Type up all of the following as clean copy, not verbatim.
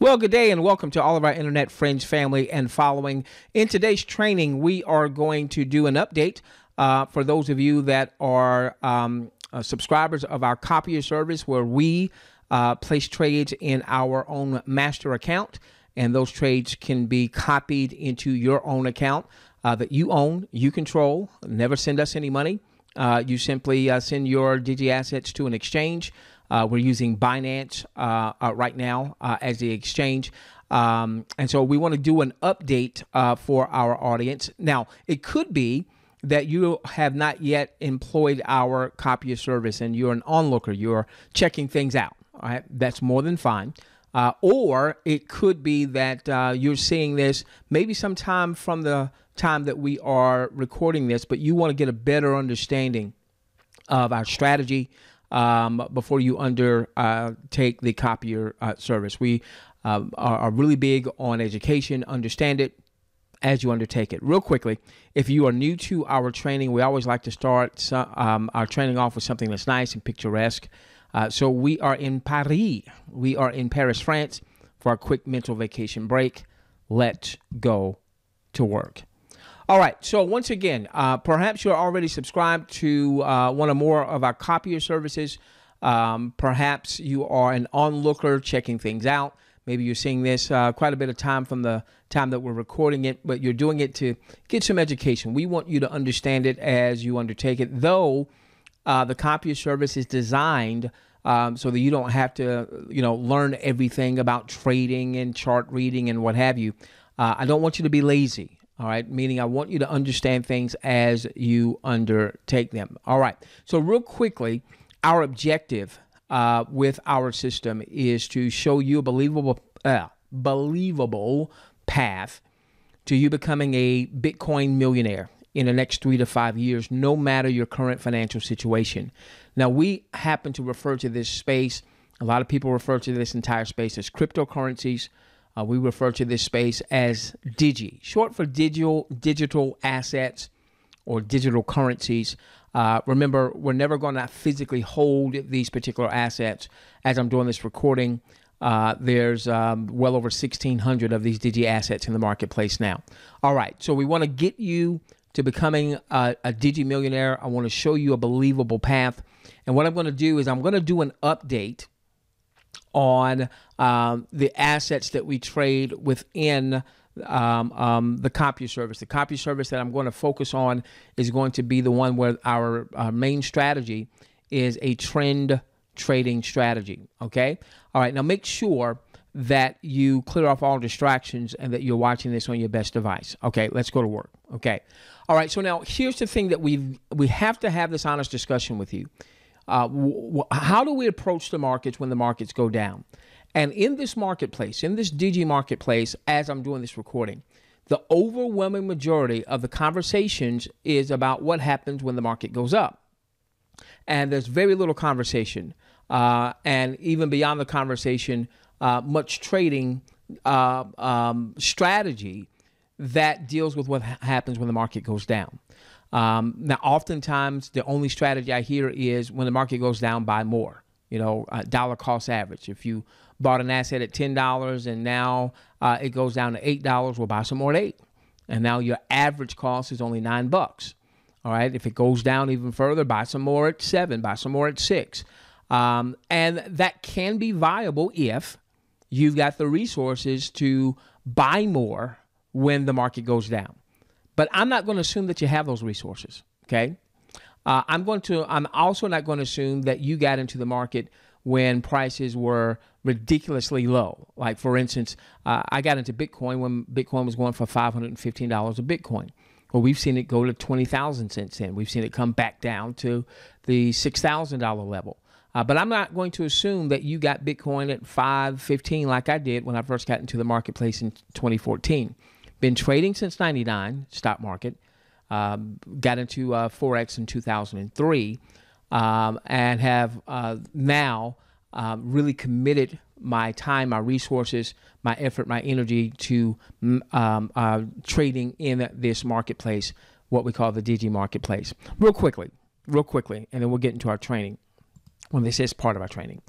Well, good day and welcome to all of our internet friends, family, and following. In today's training, we are going to do an update for those of you that are subscribers of our copier service, where we place trades in our own master account, and those trades can be copied into your own account that you own, you control. Never send us any money. You simply send your Digi assets to an exchange. We're using Binance right now as the exchange. And so we want to do an update for our audience. Now, it could be that you have not yet employed our copier service and you're an onlooker. You're checking things out. All right, that's more than fine. Or it could be that you're seeing this maybe sometime from the time that we are recording this, but you want to get a better understanding of our strategy before you undertake the copier service. We are really big on education. Understand it as you undertake it. Real quickly, if you are new to our training, we always like to start our training off with something that's nice and picturesque. So we are in Paris. We are in Paris, France, for our quick mental vacation break. Let's go to work. All right, so once again, perhaps you're already subscribed to one or more of our copier services. Perhaps you are an onlooker checking things out. Maybe you're seeing this quite a bit of time from the time that we're recording it, but you're doing it to get some education. We want you to understand it as you undertake it, though the copier service is designed so that you don't have to, learn everything about trading and chart reading and what have you. I don't want you to be lazy. All right, meaning I want you to understand things as you undertake them. All right, so real quickly, our objective with our system is to show you a believable path to you becoming a Bitcoin millionaire in the next 3 to 5 years, no matter your current financial situation. Now, we happen to refer to this space, a lot of people refer to this entire space as cryptocurrencies. We refer to this space as Digi, short for digital assets or digital currencies. Remember, we're never going to physically hold these particular assets. As I'm doing this recording, there's well over 1,600 of these Digi assets in the marketplace now. All right, so we want to get you to becoming a Digi millionaire. I want to show you a believable path. And what I'm going to do is I'm going to do an update on the assets that we trade within the copier service. The copier service that I'm going to focus on is going to be the one where our main strategy is a trend trading strategy. Okay. All right. Now make sure that you clear off all distractions and that you're watching this on your best device. Okay. Let's go to work. Okay. All right. So now here's the thing that we have to have this honest discussion with you. How do we approach the markets when the markets go down? And in this marketplace, in this Digi marketplace, as I'm doing this recording, the overwhelming majority of the conversations is about what happens when the market goes up. And there's very little conversation. And even beyond the conversation, much trading strategy that deals with what happens when the market goes down. Now, oftentimes, the only strategy I hear is when the market goes down, buy more. Dollar cost average. If you bought an asset at $10 and now it goes down to $8, we'll buy some more at $8. And now your average cost is only $9. All right. If it goes down even further, buy some more at $7, buy some more at $6. And that can be viable if you've got the resources to buy more when the market goes down. But I'm not going to assume that you have those resources, okay? I'm also not going to assume that you got into the market when prices were ridiculously low. Like, for instance, I got into Bitcoin when Bitcoin was going for $515 a Bitcoin. Well, we've seen it go to $20,000 since then. We've seen it come back down to the $6,000 level. But I'm not going to assume that you got Bitcoin at $515 like I did when I first got into the marketplace in 2014. Been trading since 99, stock market. Got into Forex in 2003 and have now really committed my time, my resources, my effort, my energy to trading in this marketplace, what we call the Digi marketplace. Real quickly, and then we'll get into our training. Well, this is part of our training.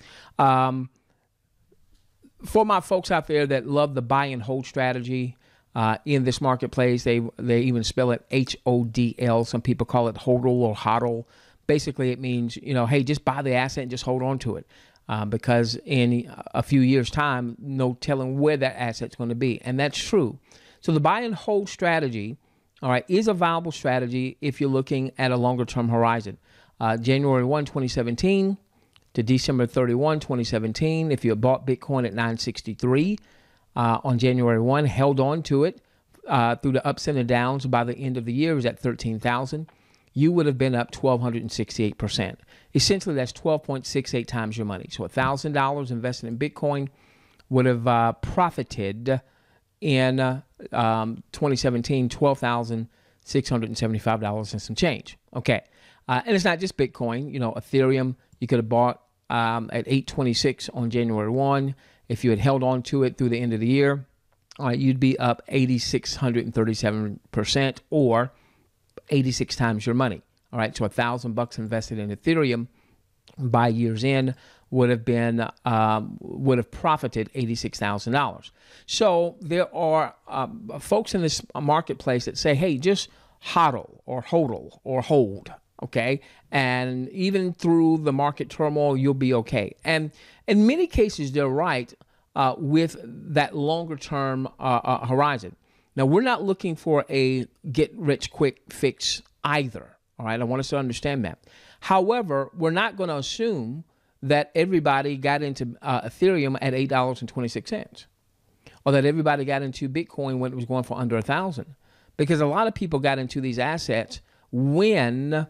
For my folks out there that love the buy and hold strategy in this marketplace, they even spell it HODL. Some people call it HODL or HODL. Basically, it means, hey, just buy the asset and just hold on to it. Because in a few years' time, no telling where that asset's going to be. And that's true. So the buy and hold strategy, all right, is a viable strategy if you're looking at a longer-term horizon. January 1, 2017 to December 31, 2017, if you bought Bitcoin at 963 on January 1, held on to it through the ups and the downs, by the end of the year, it was at 13,000. You would have been up 1,268%. Essentially, that's 12.68 times your money. So $1,000 invested in Bitcoin would have profited in 2017, $12,675 and some change. Okay. And it's not just Bitcoin. Ethereum, you could have bought at 826 on January 1. If you had held on to it through the end of the year, you'd be up 8,637%, or 86 times your money. All right, so $1,000 invested in Ethereum by year's end would have profited $86,000. So there are folks in this marketplace that say, hey, just hodl or hodl or hold, okay? And even through the market turmoil, you'll be okay. And in many cases, they're right with that longer term horizon. Now, we're not looking for a get-rich-quick fix either, all right? I want us to understand that. However, we're not going to assume that everybody got into Ethereum at $8.26, or that everybody got into Bitcoin when it was going for under 1,000, because a lot of people got into these assets when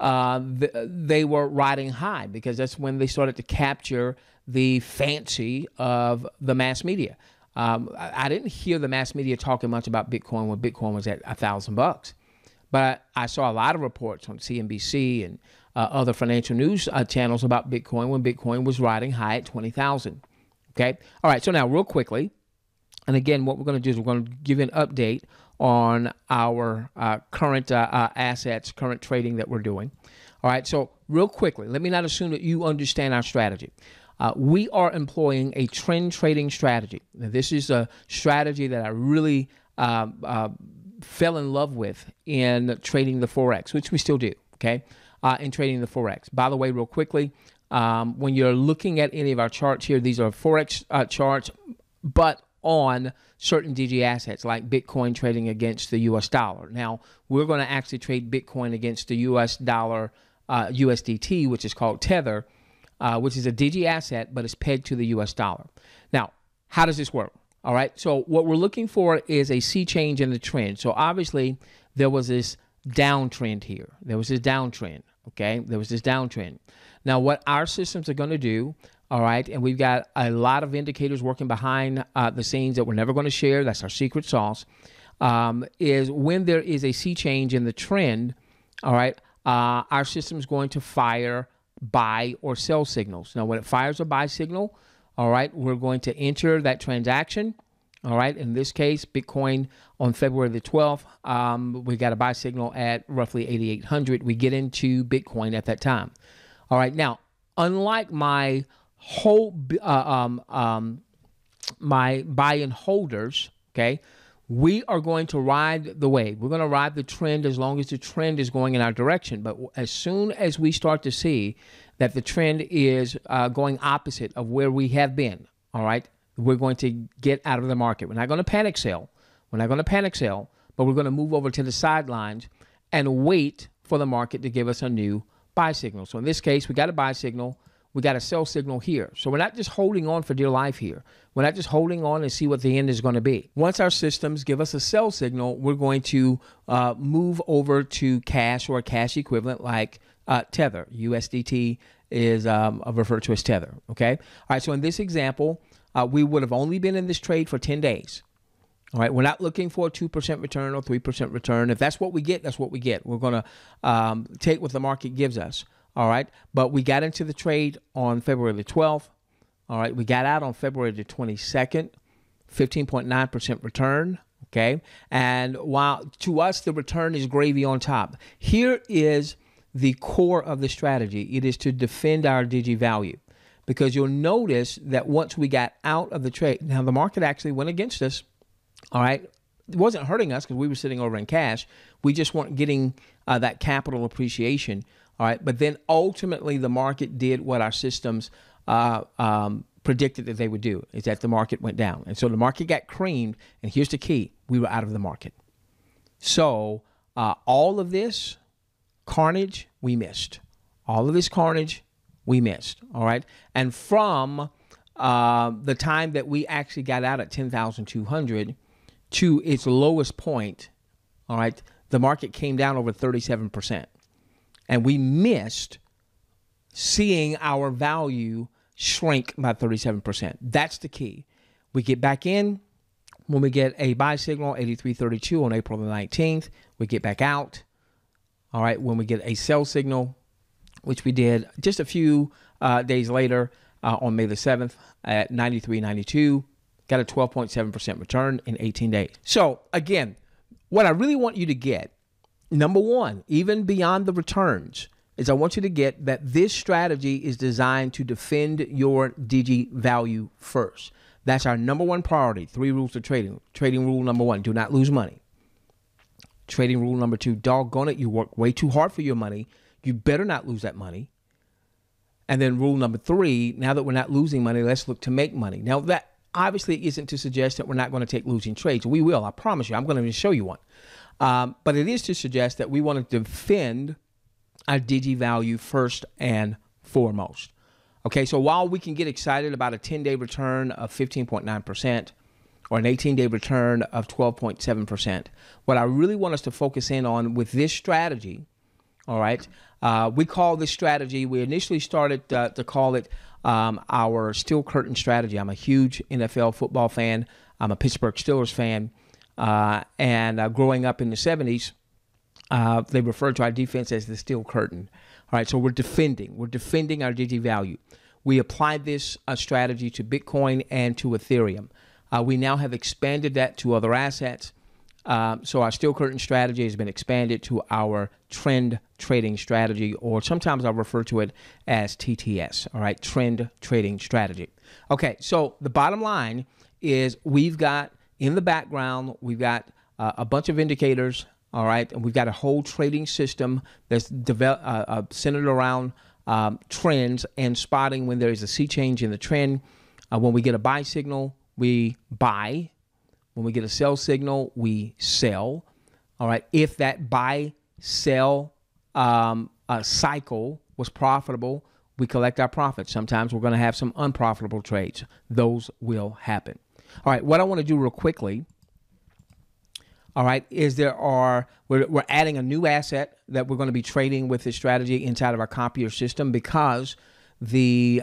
they were riding high, because that's when they started to capture the fancy of the mass media. I didn't hear the mass media talking much about Bitcoin when Bitcoin was at $1,000, but I saw a lot of reports on CNBC and other financial news channels about Bitcoin when Bitcoin was riding high at 20,000. Okay. All right. So now, real quickly, and again, what we're going to do is we're going to give you an update on our current assets, current trading that we're doing. All right. So real quickly, let me not assume that you understand our strategy. We are employing a trend trading strategy. Now, this is a strategy that I really fell in love with in trading the Forex, which we still do, okay, in trading the Forex. By the way, real quickly, when you're looking at any of our charts here, these are Forex charts, but on certain DG assets like Bitcoin trading against the US dollar. Now, we're going to actually trade Bitcoin against the US dollar, USDT, which is called Tether, which is a DG asset, but it's pegged to the US dollar. Now, how does this work? All right, so what we're looking for is a sea change in the trend. So obviously, there was this downtrend here. There was this downtrend, okay? There was this downtrend. Now, what our systems are going to do, all right, and we've got a lot of indicators working behind the scenes that we're never going to share. That's our secret sauce, is when there is a sea change in the trend, all right, our system is going to fire buy or sell signals. Now, when it fires a buy signal, all right, we're going to enter that transaction. All right, in this case, Bitcoin on February the 12th, we got a buy signal at roughly 8,800. We get into Bitcoin at that time. All right, now, unlike my my buy and holders, okay, we are going to ride the wave. We're going to ride the trend as long as the trend is going in our direction. But as soon as we start to see that the trend is going opposite of where we have been, all right, we're going to get out of the market. We're not going to panic sell. We're not going to panic sell, but we're going to move over to the sidelines and wait for the market to give us a new buy signal. So in this case, we got a buy signal. We got a sell signal here. So we're not just holding on for dear life here. We're not just holding on and see what the end is going to be. Once our systems give us a sell signal, we're going to move over to cash or a cash equivalent like Tether. USDT is referred to as Tether, okay? All right, so in this example, we would have only been in this trade for 10 days. All right, we're not looking for a 2% return or 3% return. If that's what we get, that's what we get. We're going to take what the market gives us. All right, but we got into the trade on February the 12th. All right, we got out on February the 22nd, 15.9% return. Okay, and while to us the return is gravy on top, here is the core of the strategy. It is to defend our Digi value, because you'll notice that once we got out of the trade, now the market actually went against us. All right. It wasn't hurting us because we were sitting over in cash. We just weren't getting that capital appreciation. All right. But then ultimately the market did what our systems predicted that they would do, is that the market went down. And so the market got creamed. And here's the key. We were out of the market. So all of this carnage, we missed. All of this carnage, we missed. All right. And from the time that we actually got out at 10,200 to its lowest point, all right, the market came down over 37%. And we missed seeing our value shrink by 37%. That's the key. We get back in when we get a buy signal, 83.32 on April the 19th. We get back out. All right, when we get a sell signal, which we did just a few days later on May the 7th at 93.92, got a 12.7% return in 18 days. So again, what I really want you to get, number one, even beyond the returns, is I want you to get that this strategy is designed to defend your Digi value first. That's our number one priority. 3 rules of trading. Trading rule number 1, do not lose money. Trading rule number 2, doggone it, you work way too hard for your money. You better not lose that money. And then rule number 3, now that we're not losing money, let's look to make money. Now that obviously isn't to suggest that we're not going to take losing trades. We will, I promise you. I'm going to show you one. But it is to suggest that we want to defend our Digi value first and foremost. Okay, so while we can get excited about a 10-day return of 15.9% or an 18-day return of 12.7%, what I really want us to focus in on with this strategy, all right, we call this strategy, we initially started to call it our steel curtain strategy. I'm a huge NFL football fan. I'm a Pittsburgh Steelers fan. And growing up in the 70s, they referred to our defense as the steel curtain. All right, so we're defending our Digi value. We applied this strategy to Bitcoin and to Ethereum. We now have expanded that to other assets. So our steel curtain strategy has been expanded to our trend trading strategy, or sometimes I'll refer to it as TTS, all right, trend trading strategy. Okay, so the bottom line is we've got in the background, we've got a bunch of indicators, all right, and we've got a whole trading system that's centered around trends and spotting when there is a sea change in the trend. When we get a buy signal, we buy. When we get a sell signal, we sell. All right. If that buy-sell cycle was profitable, we collect our profits. Sometimes we're going to have some unprofitable trades. Those will happen. All right. What I want to do real quickly, all right, is we're adding a new asset that we're going to be trading with this strategy inside of our copier system, because the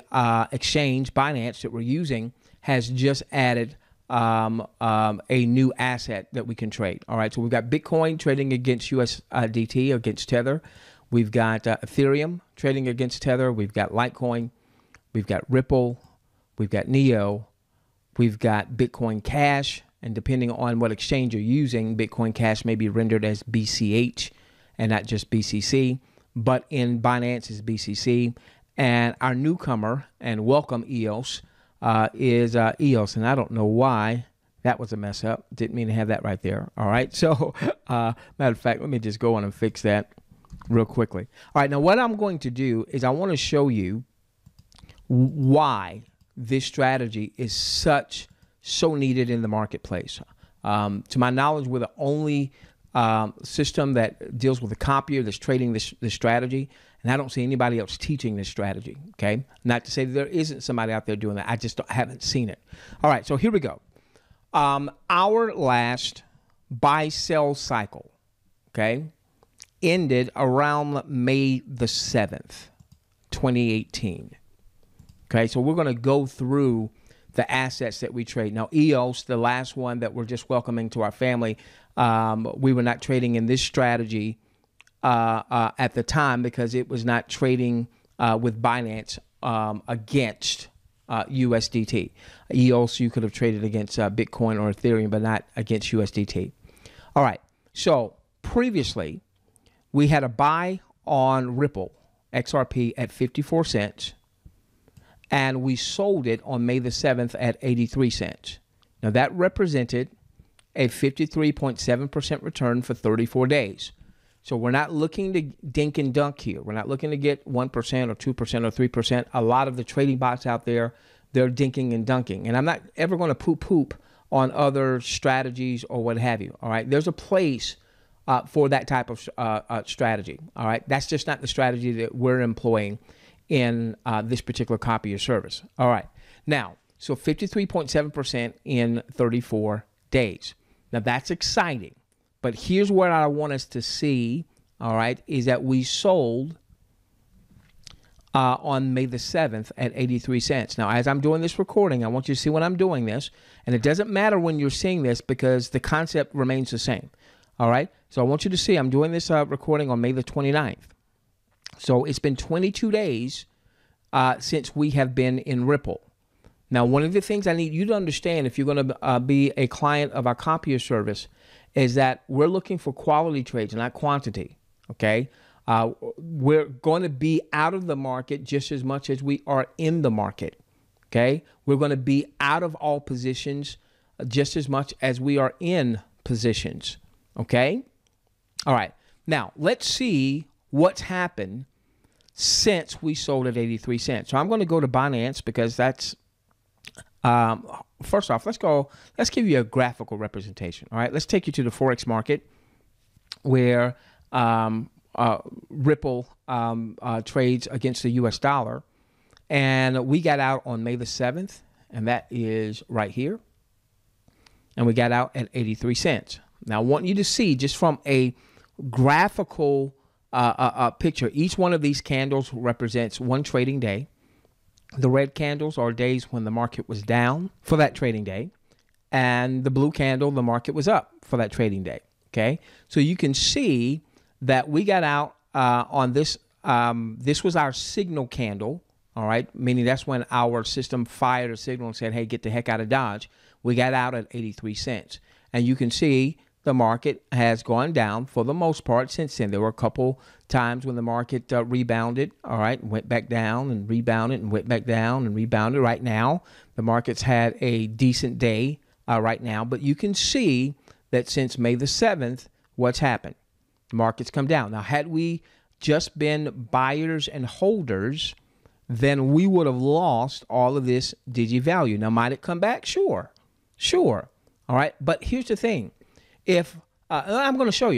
exchange, Binance, that we're using has just added a new asset that we can trade. All right, so we've got Bitcoin trading against USDT, against Tether. We've got Ethereum trading against Tether. We've got Litecoin. We've got Ripple. We've got Neo. We've got Bitcoin Cash. And depending on what exchange you're using, Bitcoin Cash may be rendered as BCH and not just BCC. But in Binance is BCC. And our newcomer, and welcome EOS, is EOS, and I don't know why that was a mess up. Didn't mean to have that right there. All right, so matter of fact, let me just go on and fix that real quickly. All right, now what I'm going to do is I want to show you why this strategy is so needed in the marketplace. To my knowledge, we're the only system that deals with a copier that's trading this strategy. And I don't see anybody else teaching this strategy, okay? Not to say that there isn't somebody out there doing that. I just haven't seen it. All right, so here we go. Our last buy-sell cycle, okay, ended around May the 7th, 2018. Okay, so we're going to go through the assets that we trade. Now, EOS, the last one that we're just welcoming to our family, we were not trading in this strategy at the time because it was not trading with Binance against USDT. EOS, you could have traded against Bitcoin or Ethereum, but not against USDT. All right. So previously, we had a buy on Ripple, XRP, at 54 cents. and we sold it on May the 7th at 83 cents. Now that represented a 53.7% return for 34 days. So we're not looking to dink and dunk here. We're not looking to get 1% or 2% or 3%. A lot of the trading bots out there, they're dinking and dunking. And I'm not ever going to poop on other strategies or what have you. All right. There's a place for that type of strategy. All right. That's just not the strategy that we're employing in this particular copy or service. All right. Now, so 53.7% in 34 days. Now that's exciting. But here's what I want us to see, all right, is that we sold on May the 7th at 83 cents. Now, as I'm doing this recording, I want you to see when I'm doing this. And it doesn't matter when you're seeing this because the concept remains the same, all right? So I want you to see I'm doing this recording on May the 29th. So it's been 22 days since we have been in Ripple. Now, one of the things I need you to understand if you're going to be a client of our copier service is that we're looking for quality trades, not quantity, okay? We're going to be out of the market just as much as we are in the market, okay? We're going to be out of all positions just as much as we are in positions, okay? All right. Now, let's see what's happened since we sold at 83 cents. So I'm going to go to Binance because that's first off, let's give you a graphical representation. All right, let's take you to the Forex market where Ripple trades against the US dollar. And we got out on May the 7th, and that is right here. And we got out at 83 cents. Now, I want you to see just from a graphical picture, each one of these candles represents one trading day. The red candles are days when the market was down for that trading day. And the blue candle, the market was up for that trading day. Okay. So you can see that we got out on this. This was our signal candle. All right. Meaning that's when our system fired a signal and said, hey, get the heck out of Dodge. We got out at 83 cents. And you can see the market has gone down for the most part since then. There were a couple times when the market rebounded, all right, went back down and rebounded and went back down and rebounded. Right now, the market's had a decent day right now, but you can see that since May the 7th, what's happened? The market's come down. Now, had we just been buyers and holders, then we would have lost all of this Digi value. Now, might it come back? Sure. All right, but here's the thing. If I'm going to show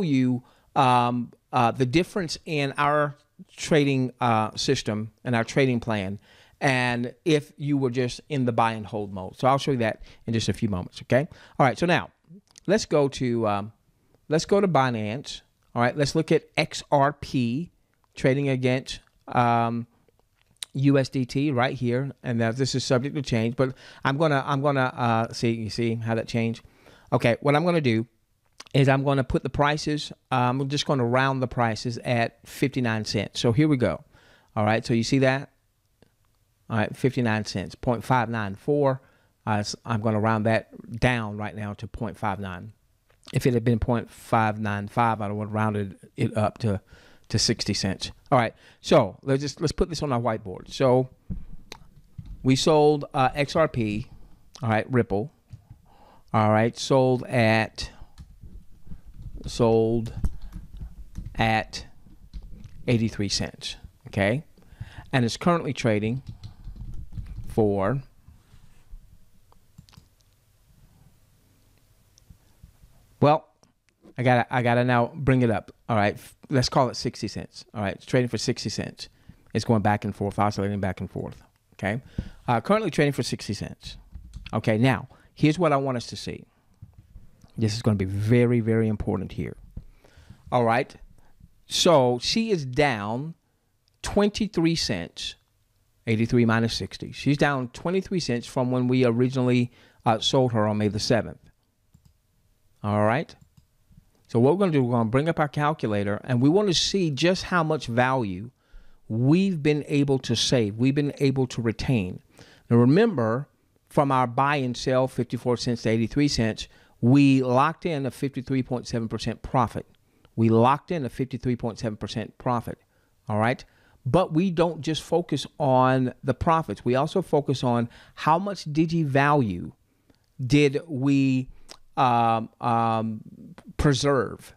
you, the difference in our trading system and our trading plan, and if you were just in the buy and hold mode. So I'll show you that in just a few moments. Okay. All right. So now let's go to Binance. All right. Let's look at XRP trading against USDT right here, and now this is subject to change. But I'm gonna see. You see how that changed? Okay, what I'm going to do is I'm going to put the prices, I'm just going to round the prices at 59 cents. So here we go. All right, so you see that? All right, 59 cents, 0.594. I'm going to round that down right now to 0.59. If it had been 0.595, I would have rounded it up to 60 cents. All right, so let's put this on our whiteboard. So we sold XRP, all right, Ripple. All right, sold at 83 cents, okay? And it's currently trading for I gotta now bring it up. All right, let's call it 60 cents. All right, it's trading for 60 cents. It's going back and forth, oscillating back and forth. Okay, currently trading for 60 cents. Okay, now here's what I want us to see. This is going to be very, very important here. All right, so she is down 23 cents. 83 minus 60. She's down 23 cents from when we originally sold her on May the 7th. All right. So what we're going to do, we're going to bring up our calculator, and we want to see just how much value we've been able to save, we've been able to retain. Now remember, from our buy and sell, 54 cents to 83 cents, we locked in a 53.7% profit. We locked in a 53.7% profit. All right. But we don't just focus on the profits. We also focus on how much digi value did we preserve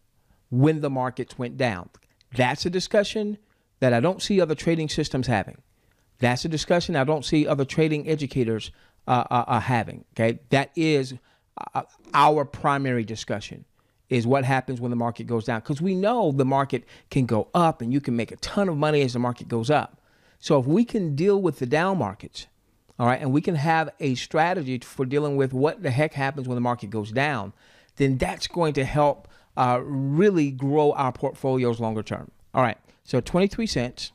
when the markets went down. That's a discussion that I don't see other trading systems having. That's a discussion I don't see other trading educators having. Okay, that is our primary discussion, is what happens when the market goes down, because we know the market can go up and you can make a ton of money as the market goes up. So if we can deal with the down markets, all right, and we can have a strategy for dealing with what the heck happens when the market goes down, then that's going to help really grow our portfolios longer term. All right, so 23 cents.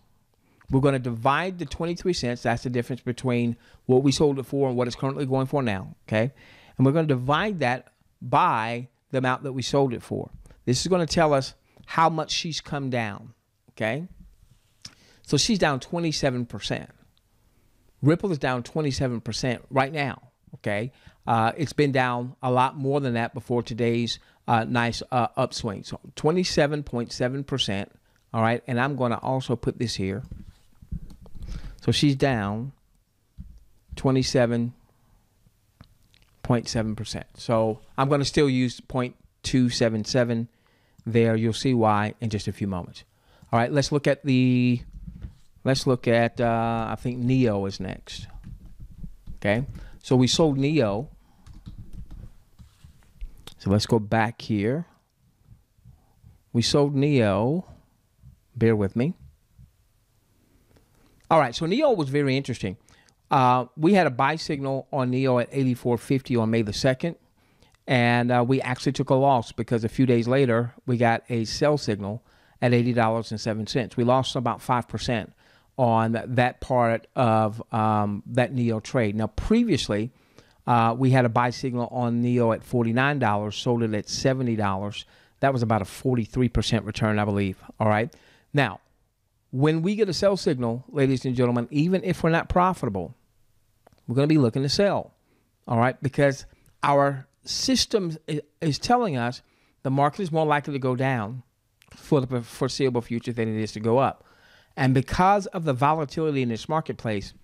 We're going to divide the 23 cents. That's the difference between what we sold it for and what it's currently going for now, okay? And we're going to divide that by the amount that we sold it for. This is going to tell us how much she's come down, okay? So she's down 27%. Ripple is down 27% right now, okay? It's been down a lot more than that before today's nice upswing. So 27.7%, all right? And I'm going to also put this here. So she's down 27.7%. So I'm going to still use 0.277 there. You'll see why in just a few moments. All right, let's look at I think NEO is next. Okay, so we sold NEO. So let's go back here. We sold NEO. Bear with me. All right, so NEO was very interesting. We had a buy signal on NEO at 84.50 on May the 2nd, and we actually took a loss because a few days later, we got a sell signal at $80.07. We lost about 5% on that part of that NEO trade. Now, previously, we had a buy signal on NEO at $49, sold it at $70. That was about a 43% return, I believe. All right. Now, when we get a sell signal, ladies and gentlemen, even if we're not profitable, we're going to be looking to sell, all right? Because our system is telling us the market is more likely to go down for the foreseeable future than it is to go up. And because of the volatility in this marketplace,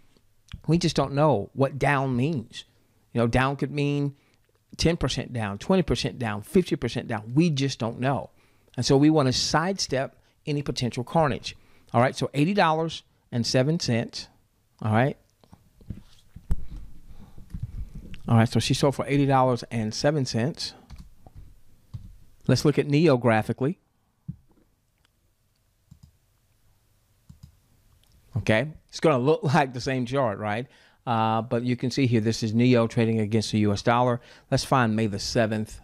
we just don't know what down means. You know, down could mean 10% down, 20% down, 50% down. We just don't know. And so we want to sidestep any potential carnage. All right, so $80.07. All right. All right, so she sold for $80.07. Let's look at NEO graphically. Okay, it's going to look like the same chart, right? But you can see here, this is NEO trading against the US dollar. Let's find May the 7th.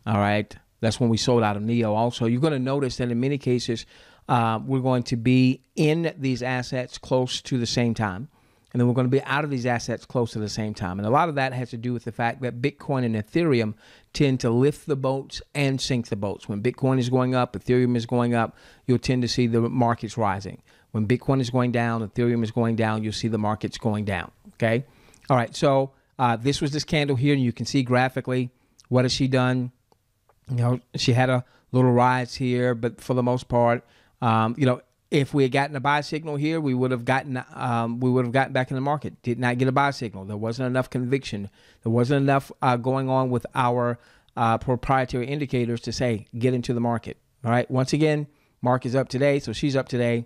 All right, that's when we sold out of NEO also. You're going to notice that in many cases, we're going to be in these assets close to the same time. And then we're going to be out of these assets close to the same time. And a lot of that has to do with the fact that Bitcoin and Ethereum tend to lift the boats and sink the boats. When Bitcoin is going up, Ethereum is going up, you'll tend to see the markets rising. When Bitcoin is going down, Ethereum is going down, you'll see the markets going down. Okay? All right, so this was this candle here, and you can see graphically what has she done. You know, she had a little rise here, but for the most part, you know, if we had gotten a buy signal here, we would have gotten back in the market. Did not get a buy signal. There wasn't enough conviction. There wasn't enough going on with our proprietary indicators to say get into the market. All right. Once again, Mark is up today, so she's up today.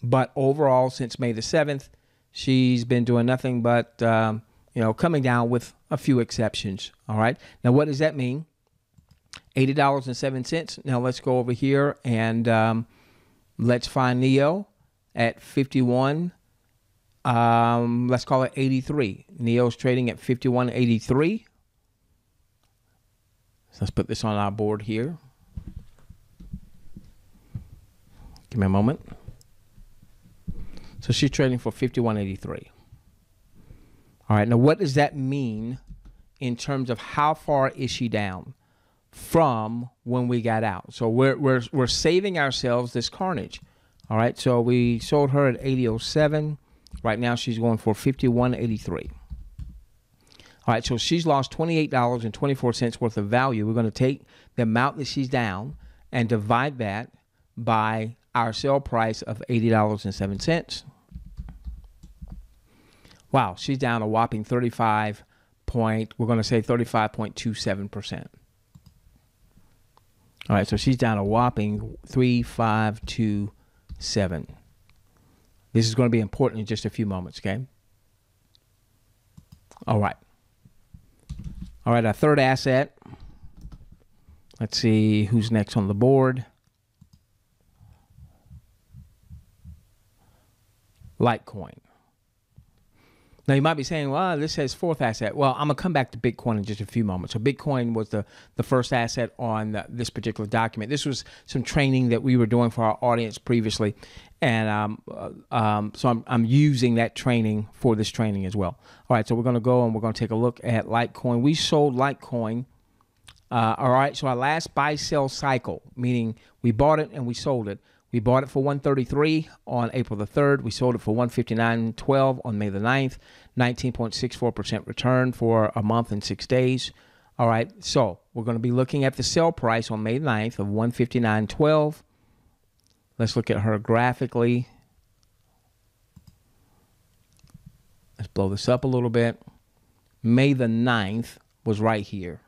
But overall, since May the 7th, she's been doing nothing but you know, coming down with a few exceptions. All right. Now, what does that mean? $80.07. Now let's go over here and let's find NEO at 51. Let's call it 83. NEO's trading at 51.83. So let's put this on our board here. Give me a moment. So she's trading for 51.83. All right. Now, what does that mean in terms of how far is she down from when we got out? So we're saving ourselves this carnage. All right, so we sold her at 80.07. Right now she's going for 51.83. All right, so she's lost $28.24 worth of value. We're going to take the amount that she's down and divide that by our sell price of $80.07. Wow, she's down a whopping 35.27%. All right, so she's down a whopping 3527. This is going to be important in just a few moments, okay? All right. All right, our third asset. Let's see who's next on the board. Litecoin. Now, you might be saying, well, this says fourth asset. Well, I'm going to come back to Bitcoin in just a few moments. So Bitcoin was the first asset on this particular document. This was some training that we were doing for our audience previously. And so I'm using that training for this training as well. All right, so we're going to go and we're going to take a look at Litecoin. We sold Litecoin. All right, so our last buy-sell cycle, meaning we bought it and we sold it. We bought it for $133 on April the 3rd. We sold it for $159.12 on May the 9th. 19.64% return for a month and 6 days. All right, so we're going to be looking at the sell price on May 9th of $159.12. Let's look at her graphically. Let's blow this up a little bit. May the 9th was right here.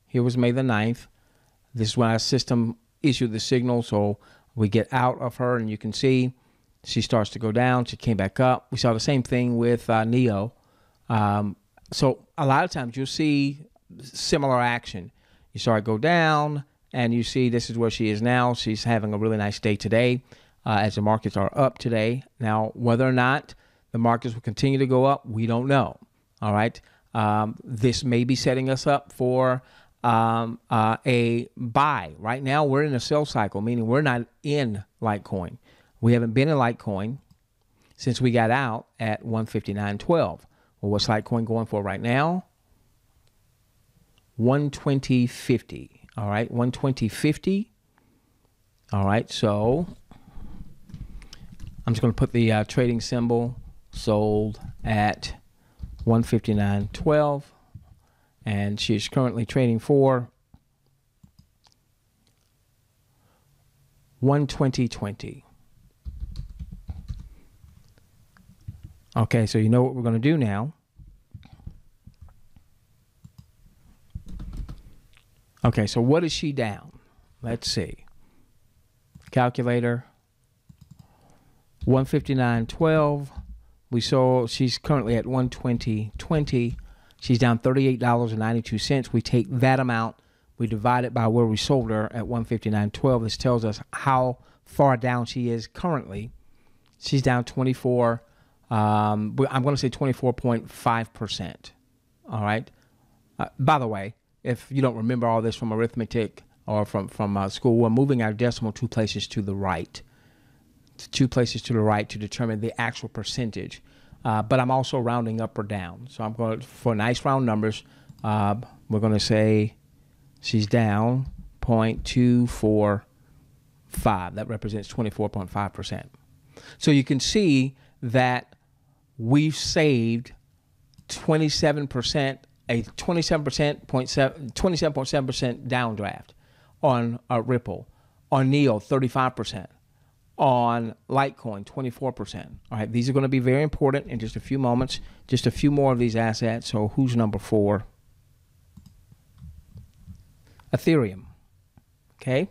Here was May the 9th. This is when our system issued the signal, so we get out of her, and you can see she starts to go down. She came back up. We saw the same thing with NEO. So a lot of times you'll see similar action. You saw it go down, and you see this is where she is now. She's having a really nice day today as the markets are up today. Now, whether or not the markets will continue to go up, we don't know. All right. This may be setting us up for a buy. Right now, we're in a sell cycle, meaning we're not in Litecoin. We haven't been in Litecoin since we got out at $159.12. Well, what's Litecoin going for right now? $120.50. All right, $120.50. All right, so I'm just going to put the trading symbol sold at $159.12. And she's currently trading for $120.20. Okay, so you know what we're going to do now. Okay, so what is she down? Let's see. Calculator. 159.12. We saw she's currently at 120.20. She's down $38.92. We take that amount, we divide it by where we sold her at 159.12. This tells us how far down she is currently. She's down 24. I'm going to say 24.5%. All right. By the way, if you don't remember all this from arithmetic or from school, we're moving our decimal two places to the right. Two places to the right to determine the actual percentage. But I'm also rounding up or down. So I'm going to, for nice round numbers, we're going to say she's down 0.245. That represents 24.5%. So you can see that we've saved 27%, a 27.7% downdraft on Ripple, on NEO 35%. On Litecoin, 24%. All right, these are going to be very important in just a few moments. Just a few more of these assets. So who's number 4? Ethereum. Okay.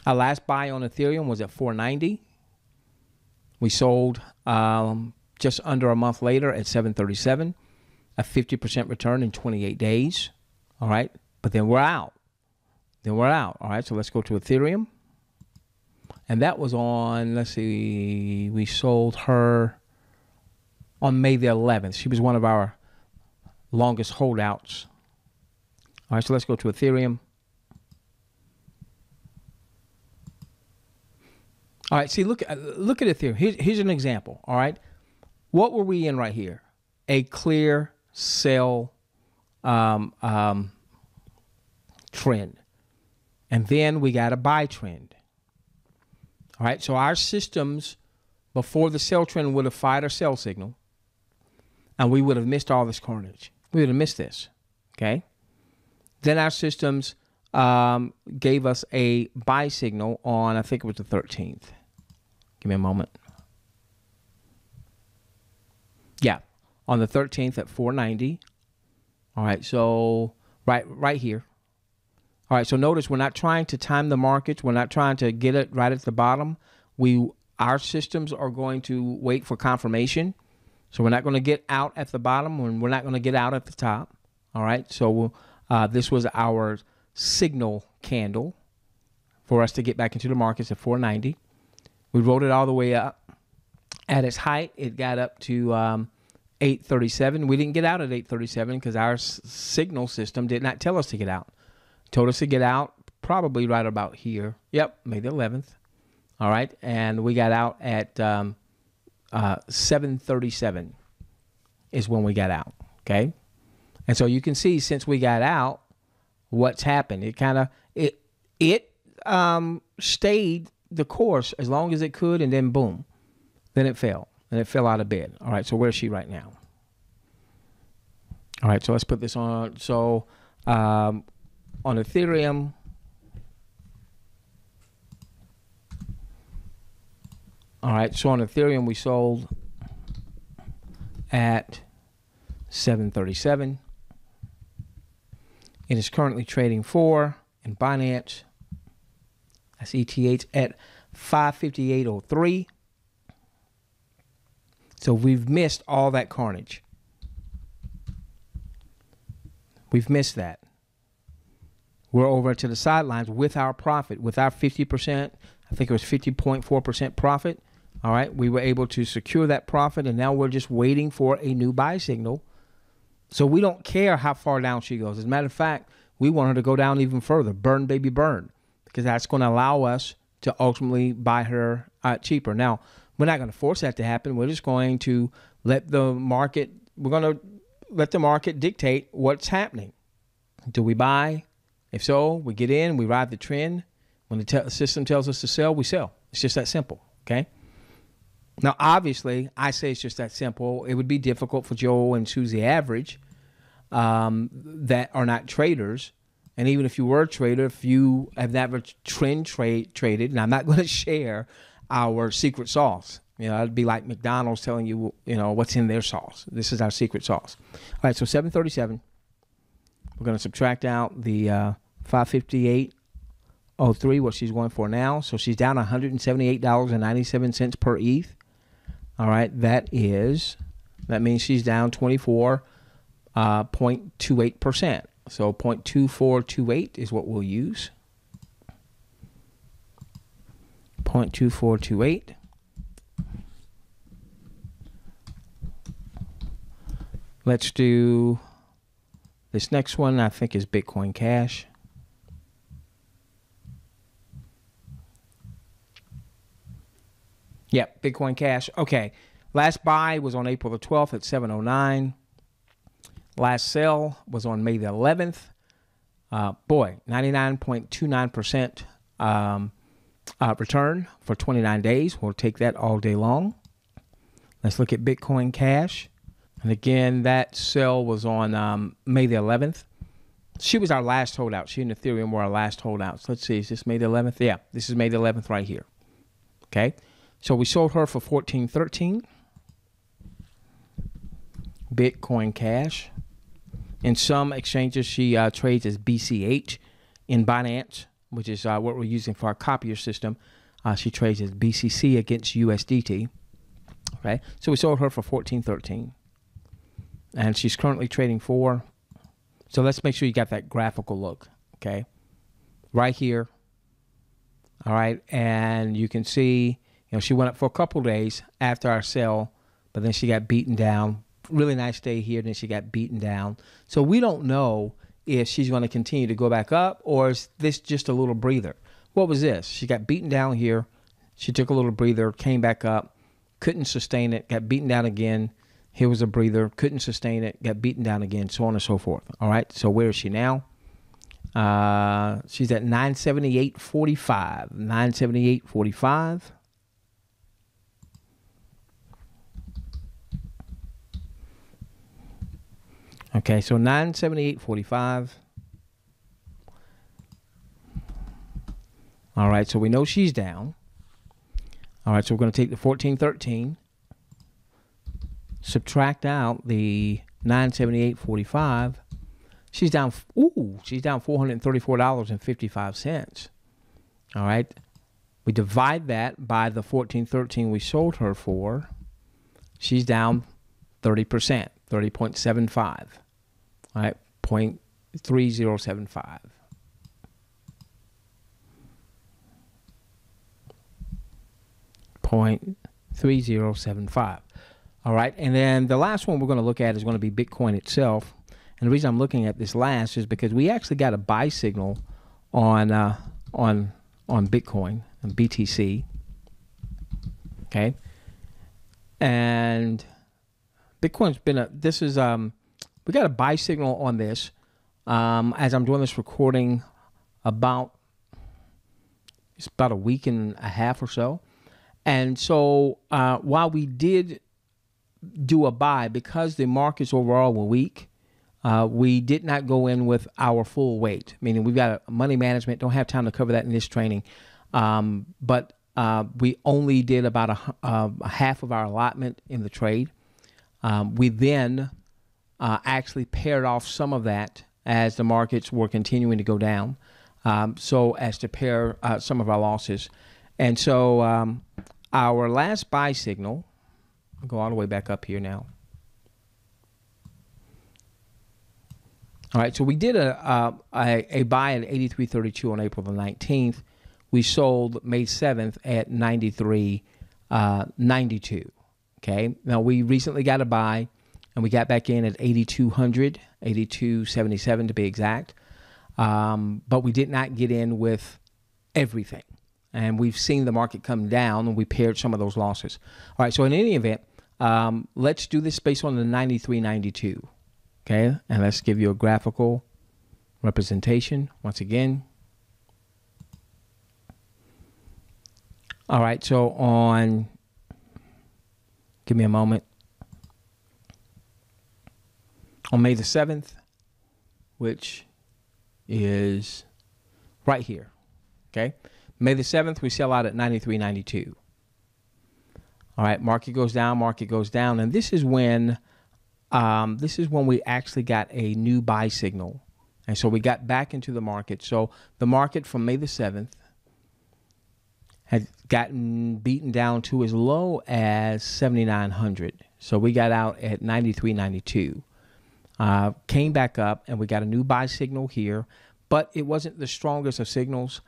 Our last buy on Ethereum was at $4.90. We sold just under a month later at $7.37. A 50% return in 28 days. All right, but then we're out. All right, so let's go to Ethereum. And that was on, let's see, we sold her on May the 11th. She was one of our longest holdouts. All right, so let's go to Ethereum. All right, see, look at Ethereum. Here's an example, all right? What were we in right here? A clear sell trend. And then we got a buy trend. All right, so our systems before the sell trend would have fired a sell signal, and we would have missed all this carnage. We would have missed this, okay? Then our systems gave us a buy signal on, I think it was the 13th. Give me a moment. Yeah, on the 13th at 490. All right, so right here. All right, so notice we're not trying to time the markets. We're not trying to get it right at the bottom. Our systems are going to wait for confirmation. So we're not going to get out at the bottom and we're not going to get out at the top. All right, so this was our signal candle for us to get back into the markets at 490. We rolled it all the way up. At its height, it got up to 837. We didn't get out at 837 because our signal system did not tell us to get out. It told us to get out probably right about here. Yep, May the 11th. All right, and we got out at 737 is when we got out, okay? And so you can see since we got out, what's happened. It kind of, it stayed the course as long as it could, and then boom, then it fell, and it fell out of bed. All right, so where's she right now? All right, so let's put this on. So on Ethereum, all right, so on Ethereum we sold at 737. It is currently trading for in Binance, that's ETH, at 558.03. So we've missed all that carnage. We've missed that. We're over to the sidelines with our profit, with our 50%, I think it was 50.4% profit. All right, we were able to secure that profit, and now we're just waiting for a new buy signal. So we don't care how far down she goes. As a matter of fact, we want her to go down even further. Burn, baby, burn. Because that's going to allow us to ultimately buy her cheaper. Now, we're not going to force that to happen. We're just going to let the market, dictate what's happening. Do we buy? If so, we get in, we ride the trend. When the system tells us to sell, we sell. It's just that simple, okay? Now, obviously, I say it's just that simple. It would be difficult for Joe and Susie Average that are not traders. And even if you were a trader, if you have never traded, and I'm not going to share our secret sauce. You know, it'd be like McDonald's telling you, you know, what's in their sauce. This is our secret sauce. All right, so 737. We're going to subtract out the 558.03, what she's going for now. So she's down $178.97 per ETH. All right, that means she's down 24.28%. So 0.2428 is what we'll use. 0.2428. Let's do this next one, I think, is Bitcoin Cash. Yep, Bitcoin Cash. Okay, last buy was on April the 12th at 709. Last sell was on May the 11th. 99.29% return for 29 days. We'll take that all day long. Let's look at Bitcoin Cash. And again, that sell was on May the 11th. She was our last holdout. She and Ethereum were our last holdouts. Let's see, is this May the 11th? Yeah, this is May the 11th right here. Okay, so we sold her for $14.13. Bitcoin Cash. In some exchanges, she trades as BCH. In Binance, which is what we're using for our copier system, she trades as BCC against USDT. Okay, so we sold her for $14.13. And she's currently trading for. So let's make sure you got that graphical look. Okay, right here. All right, and you can see, you know, she went up for a couple days after our sell, but then she got beaten down. Really nice day here, then she got beaten down. So we don't know if she's going to continue to go back up, or is this just a little breather? What was this? She got beaten down here. She took a little breather, came back up, couldn't sustain it, got beaten down again. Here was a breather, couldn't sustain it, got beaten down again, so on and so forth. All right, so where is she now? She's at 978.45. 978.45. Okay, so 978.45. All right, so we know she's down. All right, so we're going to take the 1413, subtract out the 978.45. She's down. Ooh, she's down $434.55. All right, we divide that by the 1413 we sold her for. She's down 30%, 30.75. All right, 0.3075. .3075. All right, and then the last one we're going to look at is going to be Bitcoin itself. And the reason I'm looking at this last is because we actually got a buy signal on Bitcoin and BTC. Okay, and Bitcoin's been we got a buy signal on this as I'm doing this recording it's about a week and a half or so. And so while we did do a buy, because the markets overall were weak, we did not go in with our full weight, meaning we've got a money management, don't have time to cover that in this training. But we only did about a half of our allotment in the trade. We then actually paired off some of that as the markets were continuing to go down, so as to pair some of our losses. And so our last buy signal, I'll go all the way back up here now. All right, so we did a buy at 83.32 on April the 19th. We sold May 7th at 93.92. Okay, now we recently got a buy, and we got back in at 8,200, 82.77 to be exact. But we did not get in with everything. And we've seen the market come down, and we paired some of those losses. All right, so in any event, let's do this based on the 93.92. Okay, and let's give you a graphical representation once again. All right, so give me a moment. On May the 7th, which is right here, okay? May the 7th, we sell out at 93.92. All right, market goes down, and this is when we actually got a new buy signal. And so we got back into the market. So the market from May the 7th had gotten beaten down to as low as 7,900. So we got out at 93.92. Came back up, and we got a new buy signal here, but it wasn't the strongest of signals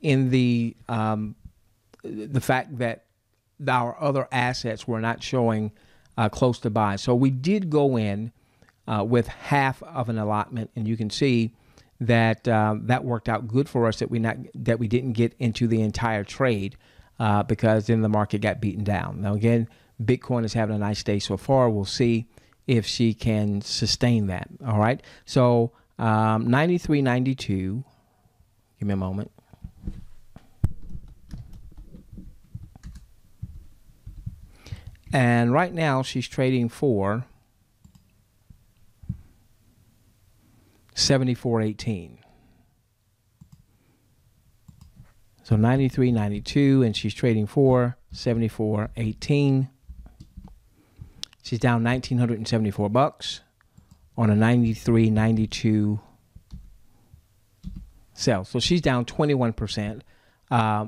in the fact that our other assets were not showing close to buy. So we did go in with half of an allotment, and you can see that that worked out good for us that we didn't get into the entire trade because then the market got beaten down. Now again, Bitcoin is having a nice day so far. We'll see if she can sustain that. All right. So 93.92. Give me a moment. And right now she's trading for 74.18. So 93.92, and she's trading for 74.18. She's down $1,974 on a 93.92 sell. So she's down 21%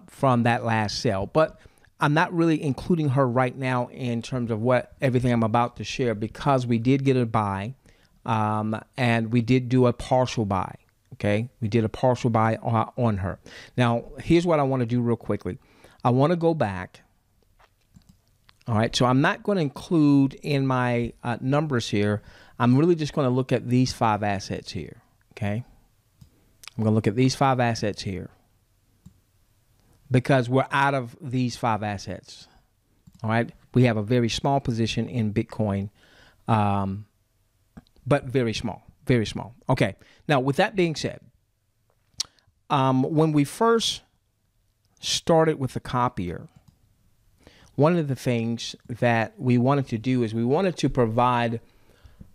from that last sell. But I'm not really including her right now in terms of everything I'm about to share, because we did get a buy, and we did do a partial buy. Okay, we did a partial buy on her. Now, here's what I want to do real quickly. I want to go back. All right, so I'm not going to include in my numbers here. I'm really just going to look at these 5 assets here. Okay, I'm going to look at these 5 assets here, because we're out of these 5 assets. All right, we have a very small position in Bitcoin, but very small, very small. Okay, now with that being said, when we first started with the copier, one of the things that we wanted to do is we wanted to provide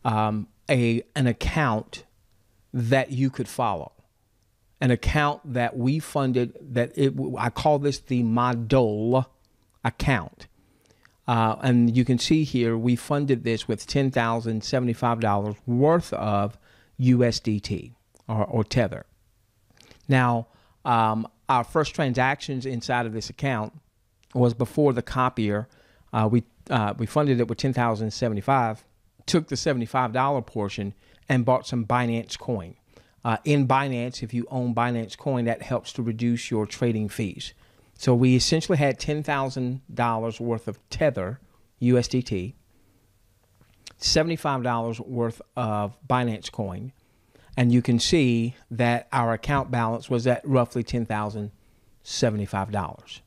an account that you could follow. An account that we funded, I call this the module, account. And you can see here, we funded this with $10,075 worth of USDT or Tether. Now, our first transactions inside of this account was before the copier. We funded it with $10,075, took the $75 portion and bought some Binance coin. In Binance, if you own Binance coin, that helps to reduce your trading fees. So we essentially had $10,000 worth of Tether, USDT, $75 worth of Binance coin, and you can see that our account balance was at roughly $10,075.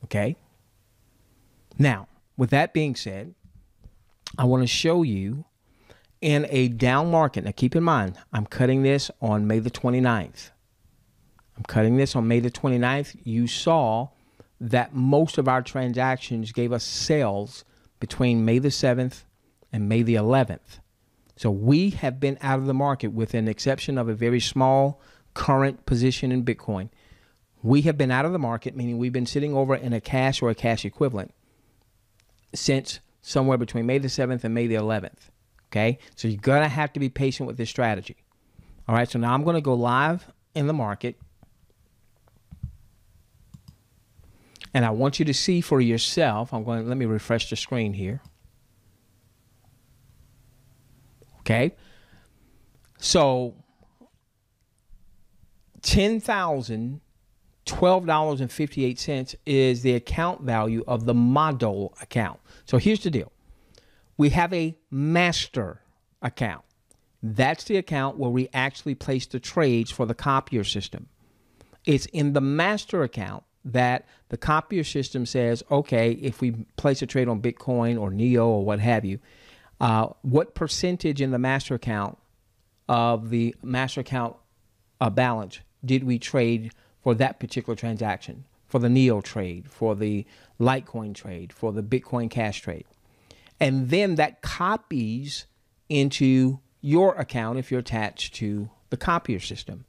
Okay? Now, with that being said, I want to show you in a down market. Now, keep in mind, I'm cutting this on May the 29th. You saw that most of our transactions gave us sales between May the 7th and May the 11th. So we have been out of the market with an exception of a very small current position in Bitcoin. We have been out of the market, meaning we've been sitting over in a cash or a cash equivalent since somewhere between May the 7th and May the 11th. Okay, so you're going to have to be patient with this strategy. All right, so now I'm going to go live in the market. And I want you to see for yourself. Let me refresh the screen here. Okay, so $10,012.58 is the account value of the HODL account. So here's the deal. We have a master account. That's the account where we actually place the trades for the copier system. It's in the master account that the copier system says, okay, if we place a trade on Bitcoin or NEO or what have you, what percentage in the master account of the master account balance did we trade for that particular transaction, for the NEO trade, for the Litecoin trade, for the Bitcoin Cash trade. And then that copies into your account if you're attached to the copier system.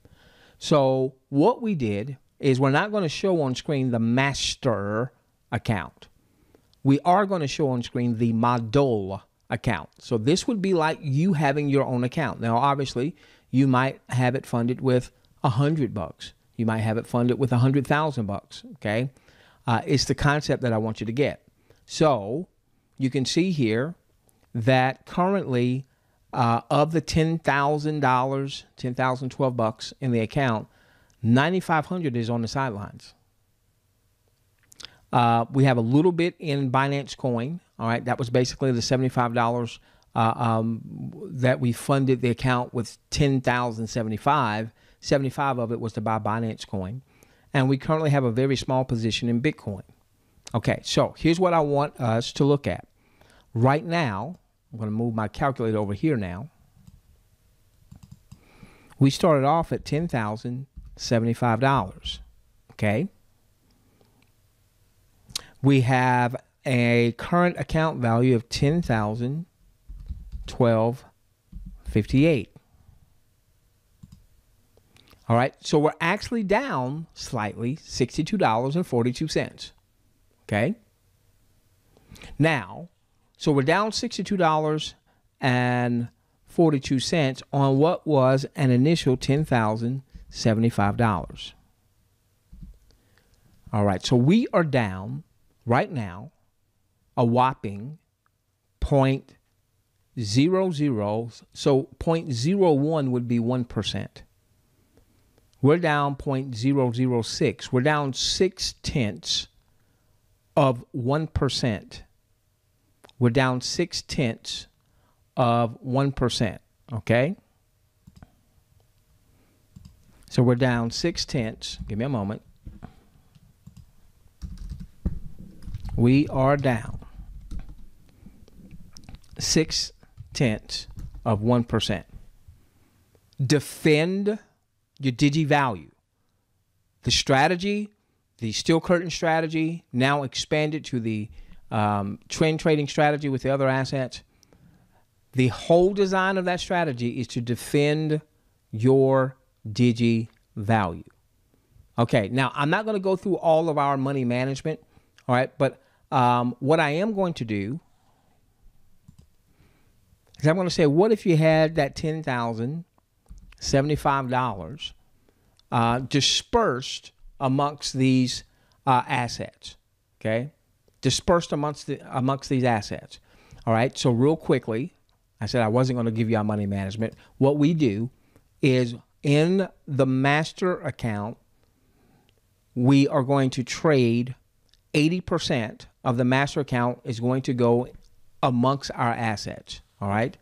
So what we did is we're not going to show on screen the master account. We are going to show on screen the HODL account. So this would be like you having your own account. Now, obviously, you might have it funded with $100. You might have it funded with $100,000. Okay, it's the concept that I want you to get. So you can see here that currently of the $10,000, $10,012 in the account, $9,500 is on the sidelines. We have a little bit in Binance coin. All right, that was basically the $75 that we funded the account with $10,075. 75 of it was to buy Binance coin, and we currently have a very small position in Bitcoin. Okay, so here's what I want us to look at. Right now, I'm going to move my calculator over here now. We started off at $10,075. Okay. We have a current account value of $10,012.58. All right, so we're actually down slightly, $62.42. Okay. Now, so we're down $62.42 on what was an initial $10,075. All right, so we are down right now a whopping 0.00, so 0.01 would be 1%. We're down 0.006. We're down 0.6 of 1%. We're down 0.6 of 1%. Okay? So we're down 0.6. Give me a moment. We are down 0.6 of 1%. Defend your Digi value. The strategy, the steel curtain strategy, now expanded to the trend trading strategy with the other assets. The whole design of that strategy is to defend your Digi value. Okay, now I'm not going to go through all of our money management, all right, but What I am going to do is I'm going to say, what if you had that $10,075 dispersed amongst these assets? Okay, dispersed amongst these assets. All right. So real quickly, I said I wasn't going to give you our money management. What we do is in the master account, we are going to trade 80% of the master account is going to go amongst our assets. All right.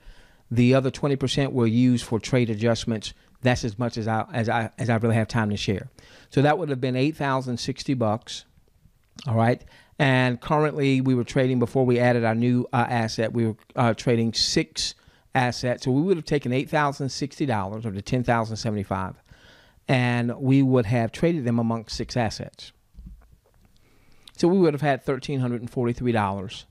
The other 20% we'll use for trade adjustments. That's as much as I really have time to share. So that would have been $8,060. All right. And currently we were trading, before we added our new asset, we were trading 6 assets. So we would have taken $8,060 of the $10,075, and we would have traded them amongst 6 assets. So we would have had $1,343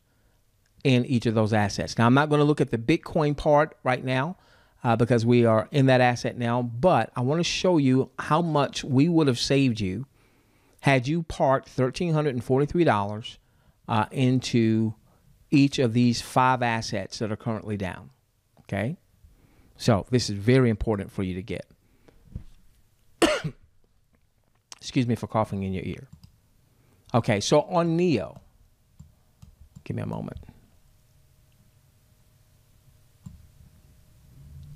in each of those assets. Now, I'm not going to look at the Bitcoin part right now because we are in that asset now, but I want to show you how much we would have saved you had you parked $1,343 into each of these 5 assets that are currently down. Okay? So this is very important for you to get. Excuse me for coughing in your ear. Okay, so on NEO, give me a moment.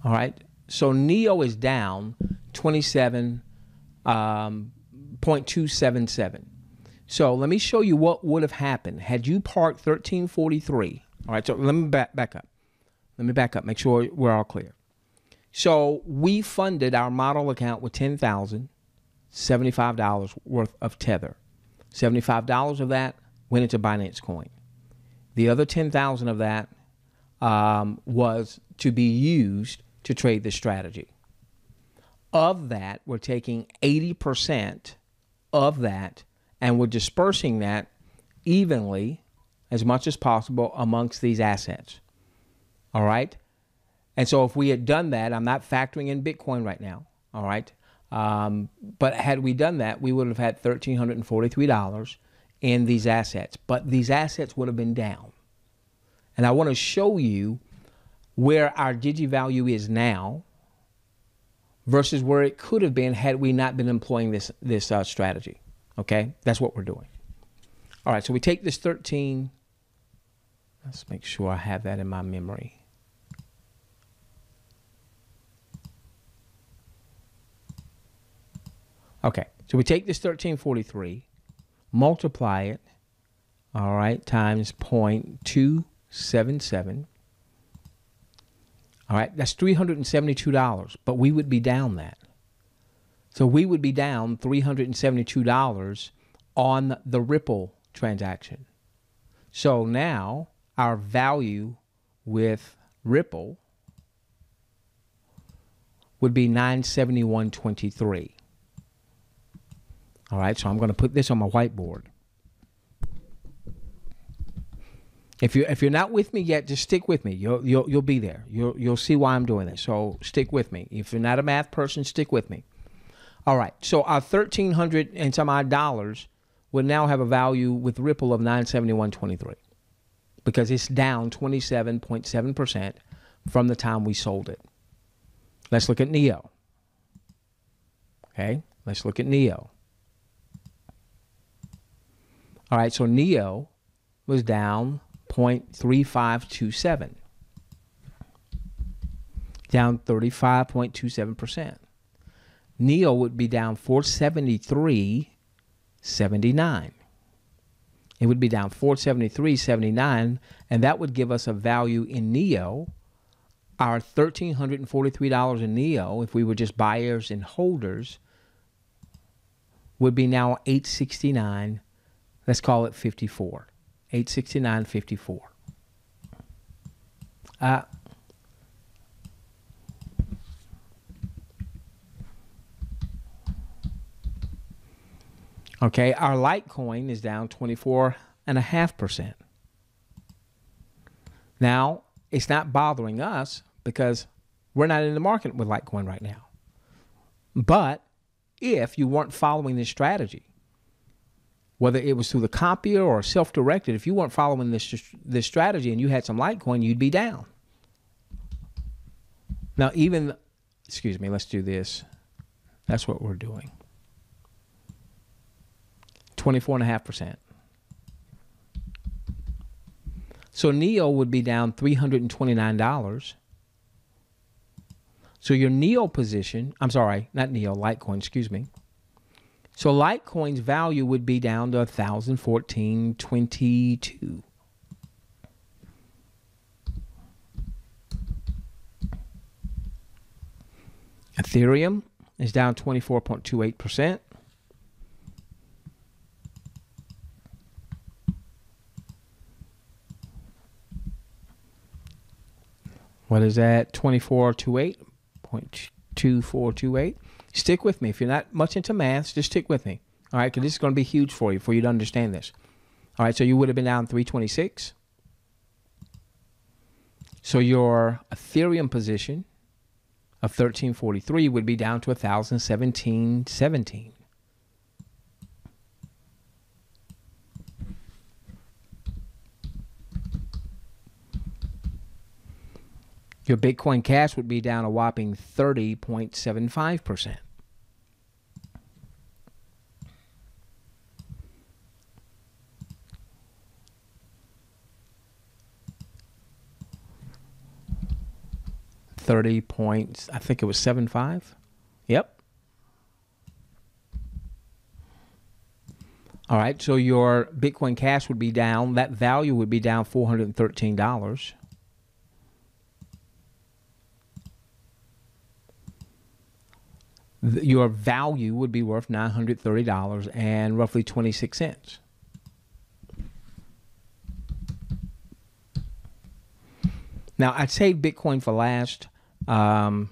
All right, so NEO is down 27.277. So let me show you what would have happened had you parked 1343. All right, so let me back up. Let me back up, make sure we're all clear. So we funded our model account with $10,075 worth of Tether. $75 of that went into Binance Coin. The other $10,000 of that was to be used to trade the strategy. Of that, we're taking 80% of that, and we're dispersing that evenly as much as possible amongst these assets. All right? And so if we had done that, I'm not factoring in Bitcoin right now. All right? But had we done that, we would have had $1,343 in these assets. But these assets would have been down. And I want to show you where our Digi value is now versus where it could have been had we not been employing this strategy. Okay? That's what we're doing. All right, so we take this 13. Let's make sure I have that in my memory. Okay, so we take this 1343, multiply it, all right, times 0.277. All right, that's $372, but we would be down that. So we would be down $372 on the Ripple transaction. So now our value with Ripple would be $971.23. All right, so I'm going to put this on my whiteboard. If you're not with me yet, just stick with me. You'll be there. You'll see why I'm doing this. So stick with me. If you're not a math person, stick with me. All right. So our $1,300 and some odd dollars would now have a value with Ripple of $971.23 because it's down 27.7% from the time we sold it. Let's look at NEO. Okay. Let's look at NEO. All right. So NEO was down 0.3527, down 35.27%. NEO would be down 473.79. It would be down 473.79, and that would give us a value in NEO. Our $1,343 in NEO, if we were just buyers and holders, would be now $869. Let's call it 54. $869.54. Okay, our Litecoin is down 24.5%. Now, it's not bothering us because we're not in the market with Litecoin right now. But if you weren't following this strategy whether it was through the copier or self-directed, if you weren't following this strategy and you had some Litecoin, you'd be down. Now, excuse me, let's do this. That's what we're doing. 24.5%. So NEO would be down $329. So your NEO position, I'm sorry, not NEO, Litecoin, excuse me. So Litecoin's value would be down to $1,014.22. Ethereum is down 24.28%. What is that? 2428.2428. Stick with me. If you're not much into math, just stick with me. All right, because this is going to be huge for you to understand this. All right, so you would have been down 326. So your Ethereum position of 1343 would be down to 1,017.17. Your Bitcoin Cash would be down a whopping 30.75%. I think it was 75. Yep. All right, so your Bitcoin Cash would be down. That value would be down $413. Your value would be worth $930 and roughly 26 cents. Now, I'd saved Bitcoin for last. And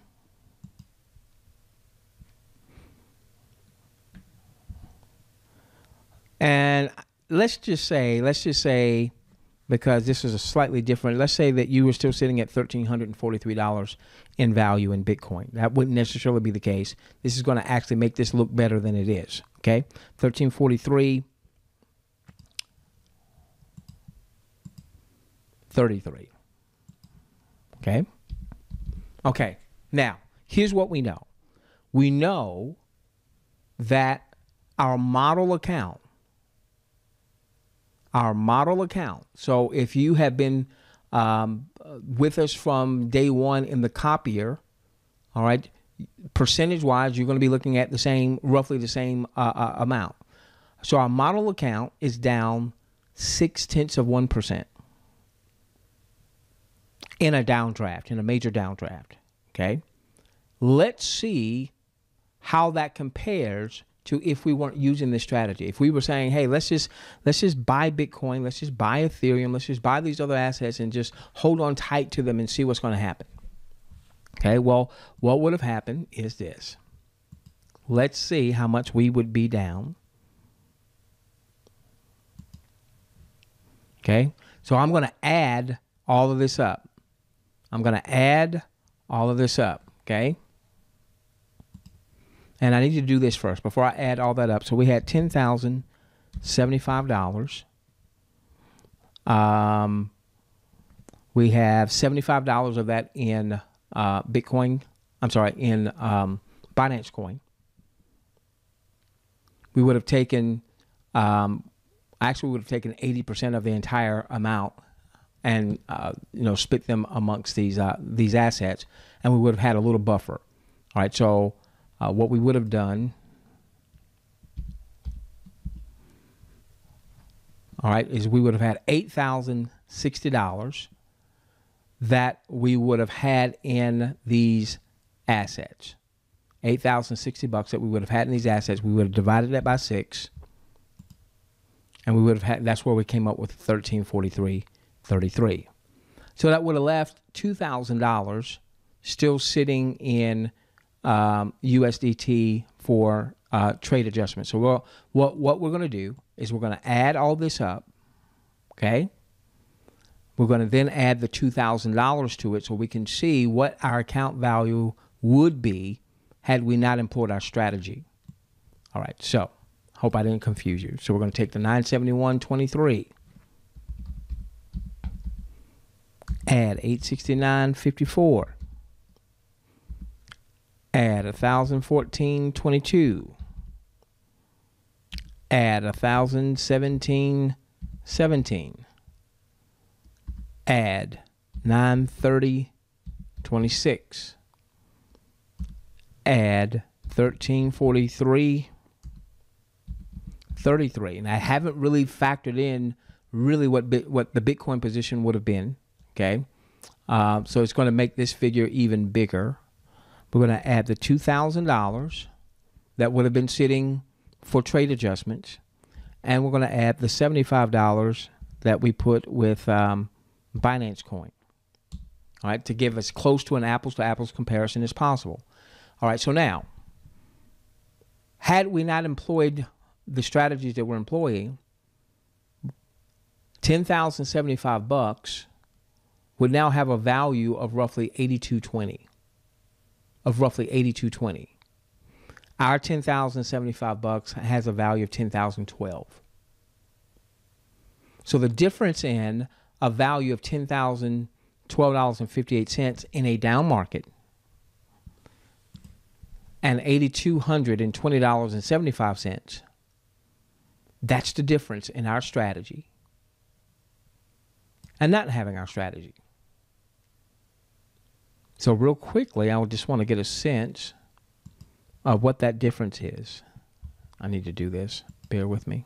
let's just say, because this is a slightly different, let's say that you were still sitting at $1,343 in value in Bitcoin. That wouldn't necessarily be the case. This is going to actually make this look better than it is. Okay, 1343.33. Okay. Now, here's what we know. We know that our model account, so if you have been with us from day one in the copier, all right, percentage-wise, you're going to be looking at roughly the same amount. So our model account is down 0.6%. In a downdraft, in a major downdraft, okay? Let's see how that compares to if we weren't using this strategy. If we were saying, hey, let's just buy Bitcoin, let's just buy Ethereum, let's just buy these other assets and just hold on tight to them and see what's going to happen. Okay, well, what would have happened is this. Let's see how much we would be down. Okay, so I'm going to add all of this up. Okay? And I need to do this first before I add all that up. So we had $10,075. We have $75 of that in Bitcoin. I'm sorry, in Binance Coin. We would have taken, actually, we would have taken 80% of the entire amount and split them amongst these assets, and we would have had a little buffer. All right, so what we would have done, all right, is we would have had $8,060 that we would have had in these assets. $8,060 that we would have had in these assets. We would have divided that by 6, and we would have had. That's where we came up with 1343.33. So that would have left $2,000 still sitting in USDT for trade adjustment. So what we're going to do is we're going to add all this up. Okay. We're going to then add the $2,000 to it so we can see what our account value would be had we not employed our strategy. All right. So Hope I didn't confuse you. So we're going to take the 971.23, add 869.54, add 1,014.22, add 1,017.17, add 930.26, add 1343.33, and I haven't really factored in really what the Bitcoin position would have been. Okay, so it's going to make this figure even bigger. We're going to add the $2,000 that would have been sitting for trade adjustments, and we're going to add the $75 that we put with Binance Coin. All right, to give as close to an apples-to-apples comparison as possible. All right, so now, had we not employed the strategies that we're employing, $10,075 would now have a value of roughly $82.20. Our $10,075 has a value of $10,012. So the difference in a value of $10,012.58 in a down market and $8,220.75, that's the difference in our strategy and not having our strategy. So real quickly, I just want to get a sense of what that difference is. I need to do this. Bear with me.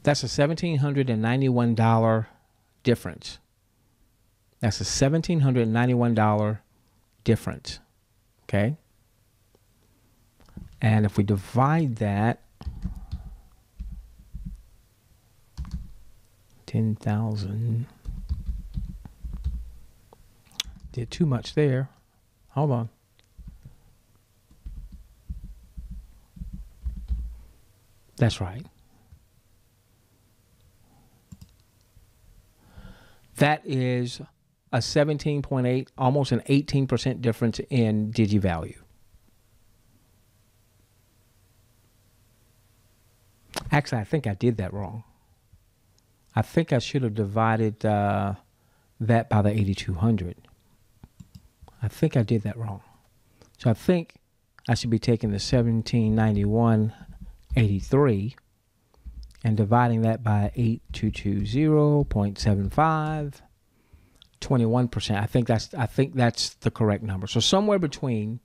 That's a $1,791 difference. That's a $1,791 difference. Okay? And if we divide that, 10,000, did too much there. Hold on. That's right. That is a 17.8, almost an 18% difference in Digi value. Actually, I think I did that wrong. I think I should have divided that by the 8,200. I think I did that wrong. So I think I should be taking the 1791.83 and dividing that by 8,220.75, 21%. I think that's the correct number. So somewhere between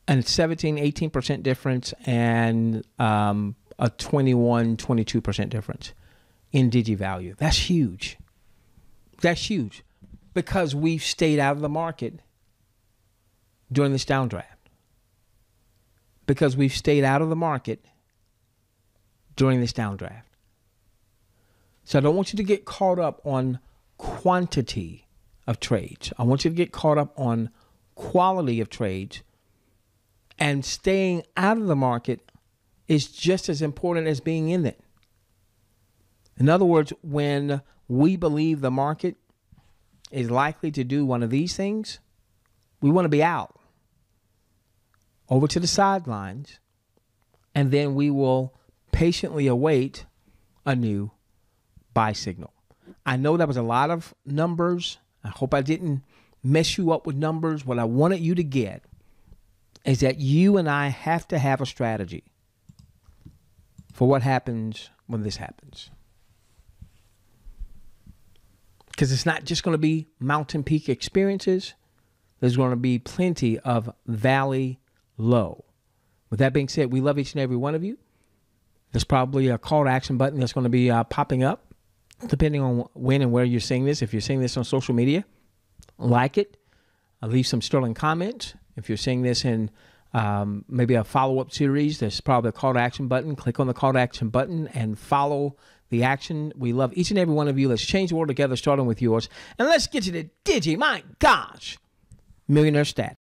a 18% difference and a 22% difference in Digi value. That's huge. That's huge because we've stayed out of the market during this downdraft. Because we've stayed out of the market during this downdraft. So I don't want you to get caught up on quantity of trades. I want you to get caught up on quality of trades. And staying out of the market is just as important as being in it. In other words, when we believe the market is likely to do one of these things, we want to be out, over to the sidelines, and then we will patiently await a new buy signal. I know that was a lot of numbers. I hope I didn't mess you up with numbers. What I wanted you to get is that you and I have to have a strategy for what happens when this happens. Because it's not just going to be mountain peak experiences. There's going to be plenty of valley low. With that being said, we love each and every one of you. There's probably a call to action button that's going to be popping up, depending on when and where you're seeing this. If you're seeing this on social media, like it. Leave some sterling comments. If you're seeing this in maybe a follow-up series, there's probably a call to action button. Click on the call to action button and follow the action. We love each and every one of you. Let's change the world together, starting with yours. And let's get to the Digi, my gosh, millionaire stat.